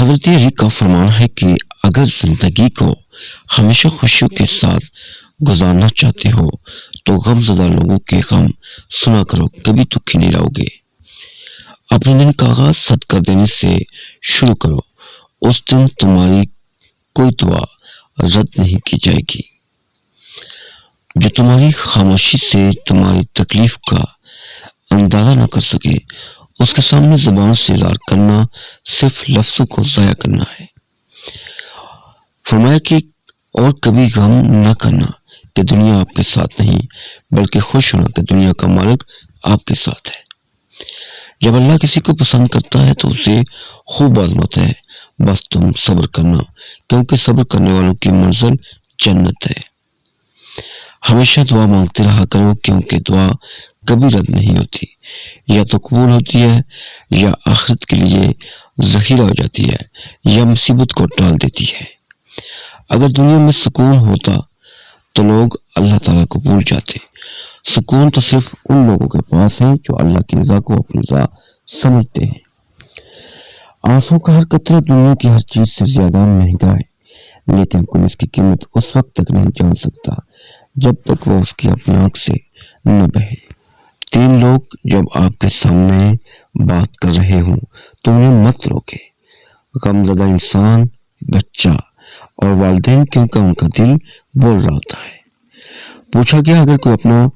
حضرت علی کا فرمان ہے کہ اگر زندگی کو ہمیشہ خوشیوں کے ساتھ گزارنا چاہتے ہو تو غم زدہ لوگوں کے غم سنا کرو، کبھی دکھی نہیں رہو گے۔ اپنے دن کا آغاز صدقہ دینے سے شروع کرو، اس دن تمہاری کوئی دعا رد نہیں کی جائے گی۔ جو تمہاری خاموشی سے تمہاری تکلیف کا اندازہ نہ کر سکے، اس کے سامنے زبان سے اظہار کرنا صرف لفظوں کو ضائع کرنا ہے۔ فرمایا کہ اور کبھی غم نہ کرنا کہ دنیا آپ کے ساتھ نہیں، بلکہ خوش ہونا کہ دنیا کا مالک آپ کے ساتھ ہے۔ جب اللہ کسی کو پسند کرتا ہے تو اسے خوب آزماتا ہے، بس تم صبر کرنا، کیونکہ صبر کرنے والوں کی منزل جنت ہے۔ ہمیشہ دعا مانگتے رہا کرو، کیونکہ دعا کبھی رد نہیں ہوتی، یا تو قبول ہوتی ہے یا آخرت کے لیے ذخیرہ ہو جاتی ہے، یا مصیبت کو ٹال دیتی ہے۔ اگر دنیا میں سکون ہوتا تو لوگ اللہ تعالیٰ کو بھول جاتے۔ سکون تو صرف ان لوگوں کے پاس ہے جو اللہ کی رضا کو اپنی رضا سمجھتے ہیں۔ آنسوں کا ہر قطرہ دنیا کی ہر چیز سے زیادہ مہنگا ہے، لیکن کوئی اس کی قیمت اس وقت تک نہیں جان سکتا جب تک وہ اس کی اپنی آنکھ سے نہ بہے۔ 3 لوگ جب آپ کے سامنے بات کر رہے ہوں تو انہیں مت روکے، غمزدہ انسان، بچہ اور والدین، کیونکہ ان کا دل بول رہا ہوتا ہے۔ پوچھا گیا اگر کوئی اپنا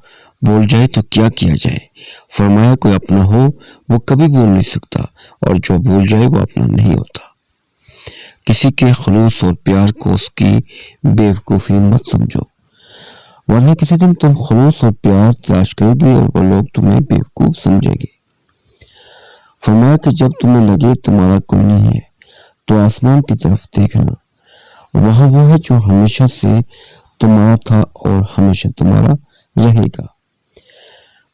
بول جائے تو کیا کیا جائے؟ فرمایا کوئی اپنا ہو وہ کبھی بول نہیں سکتا، اور جو بول جائے وہ اپنا نہیں ہوتا۔ کسی کے خلوص اور پیار کو اس کی بے وقوفی مت سمجھو، ورنہ کسی دن تم خلوص اور پیار تلاش کرو گے اور وہ لوگ تمہیں بے وقوف سمجھیں گے۔ فرمایا کہ جب تمہیں لگے تمہارا کوئی نہیں ہے تو آسمان کی طرف دیکھنا، وہاں وہ ہے جو ہمیشہ سے تمہارا تھا اور ہمیشہ تمہارا رہے گا۔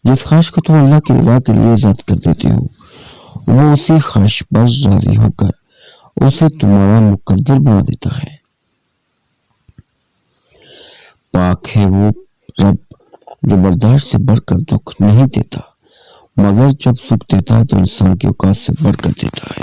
جس خواہش کو تم اللہ کی رضا کے لیے رد کر دیتے ہو، وہ اسی خواہش پر راضی ہو کر اسے تمہارا مقدر بنا دیتا ہے۔ پاک ہے وہ رب جو برداشت سے بڑھ کر دکھ نہیں دیتا، مگر جب سکھ دیتا ہے تو انسان کی اوقات سے بڑھ کر دیتا ہے۔